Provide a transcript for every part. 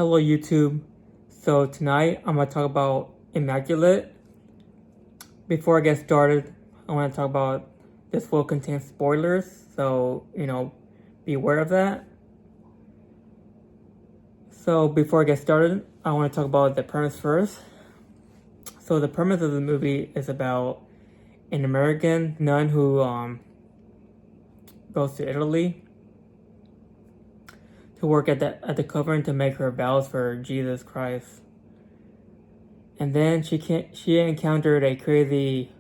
Hello YouTube. So tonight I'm going to talk about Immaculate. Before I get started, I want to talk about this will contain spoilers, so be aware of that. So before I get started, I want to talk about the premise first. So the premise of the movie is about an American nun who goes to Italy to work at the convent to make her vows for Jesus Christ. And then she encountered a crazy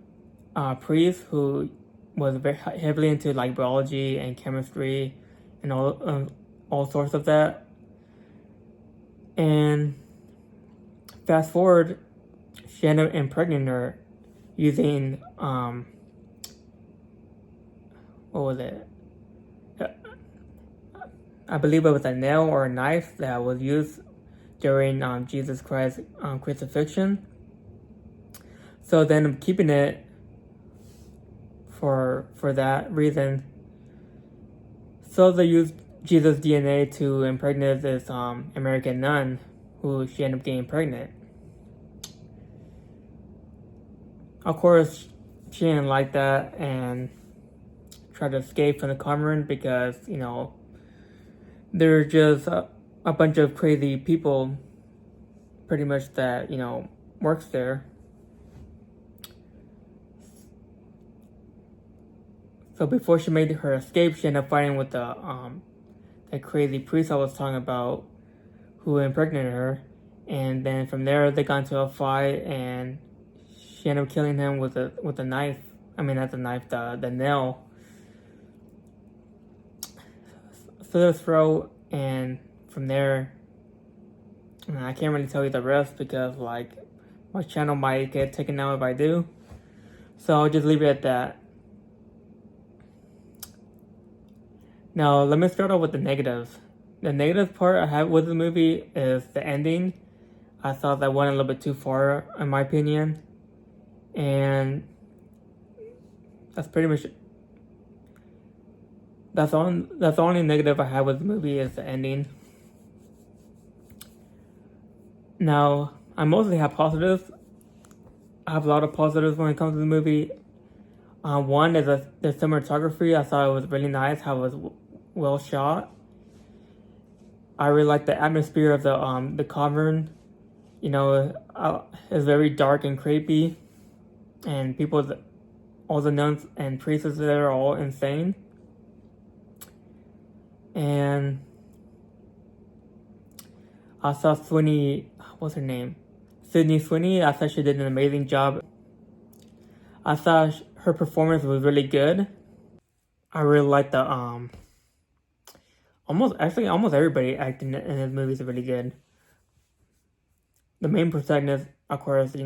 priest who was very heavily into like biology and chemistry and all sorts of that. And fast forward, she ended up impregnating her using what was it? I believe it was a nail or a knife that was used during Jesus Christ's crucifixion. So then I'm keeping it for that reason. So they used Jesus' DNA to impregnate this American nun who she ended up getting pregnant. Of course, she didn't like that and tried to escape from the convent because, they're just a bunch of crazy people pretty much that, works there. So before she made her escape, she ended up fighting with the crazy priest I was talking about who impregnated her. And then from there, they got into a fight and she ended up killing him with a knife. I mean, not the knife, the nail. Slit his throat, and from there, I can't really tell you the rest because like my channel might get taken out if I do. So I'll just leave it at that. Now let me start off with the negatives. The negative part I have with the movie is the ending. I thought that went a little bit too far in my opinion. And that's pretty much it. That's the only negative I have with the movie is the ending. Now, I mostly have positives. I have a lot of positives when it comes to the movie. One is the cinematography. I thought it was really nice how it was well shot. I really like the atmosphere of the cavern. It's very dark and creepy, and all the nuns and priests there are all insane. And I saw Sweeney, what's her name? Sydney Sweeney. I thought she did an amazing job. I thought her performance was really good. I really liked the almost everybody acting in this movie is really good. The main protagonist, of course,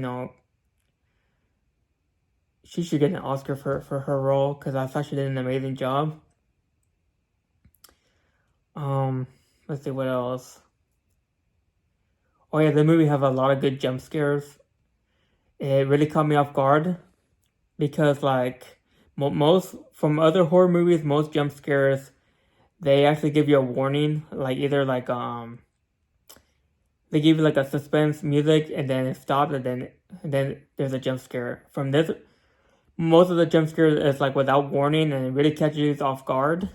she should get an Oscar for her role because I thought she did an amazing job. Let's see what else. Oh yeah, the movie have a lot of good jump scares. It really caught me off guard because like most from other horror movies, most jump scares they actually give you a warning, like either like they give you like a suspense music and then it stops and then there's a jump scare. From this, most of the jump scares is like without warning and it really catches you off guard.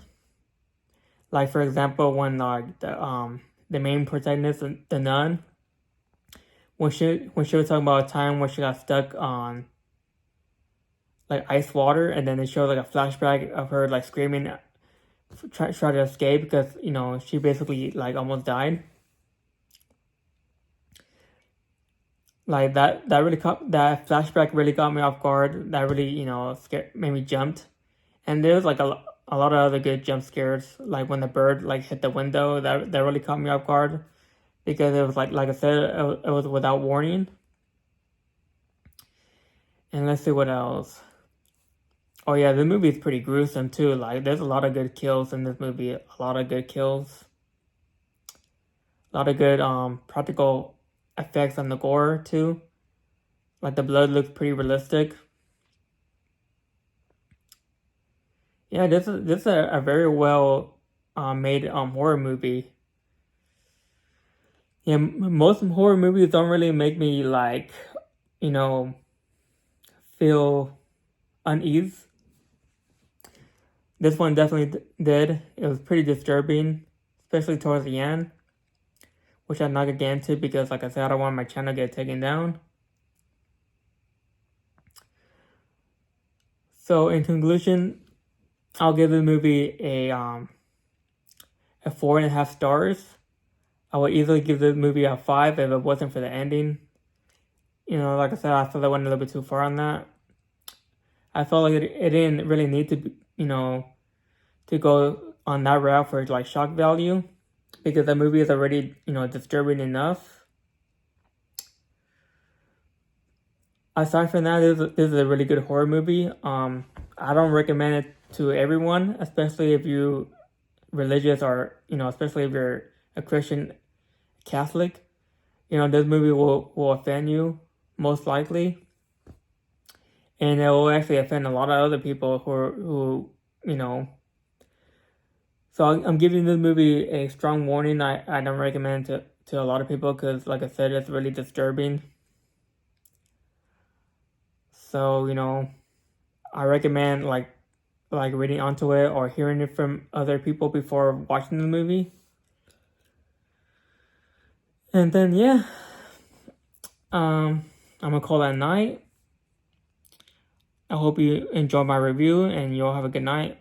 Like for example, when the main protagonist, the nun, when she was talking about a time when she got stuck on like ice water, and then they showed like a flashback of her like screaming, try to escape because she basically like almost died. Like that flashback really got me off guard. That really made me jumped. And there's like a lot of other good jump scares, like when the bird like hit the window. That really caught me off guard because it was like I said, it was without warning. And let's see what else. Oh yeah, the movie is pretty gruesome too. Like there's a lot of good kills in this movie. A lot of good kills. A lot of good practical effects on the gore too. Like the blood looks pretty realistic. Yeah, this is a very well made horror movie. Yeah, most horror movies don't really make me like, you know, feel unease. This one definitely did. It was pretty disturbing, especially towards the end, which I'm not gonna get into because, like I said, I don't want my channel to get taken down. So, in conclusion, I'll give the movie a 4.5 stars. I would easily give the movie a 5 if it wasn't for the ending. You know, like I said, I felt I went a little bit too far on that. I felt like it didn't really need to, to go on that route for like shock value, because the movie is already, disturbing enough. Aside from that, this is a really good horror movie. I don't recommend it to everyone, especially if you religious or especially if you're a Christian Catholic. This movie will offend you most likely, and it will actually offend a lot of other people who you know. So I'm giving this movie a strong warning. I don't recommend it to a lot of people because, like I said, it's really disturbing. So I recommend like reading onto it or hearing it from other people before watching the movie. And then yeah, I'm gonna call that night. I hope you enjoyed my review and you all have a good night.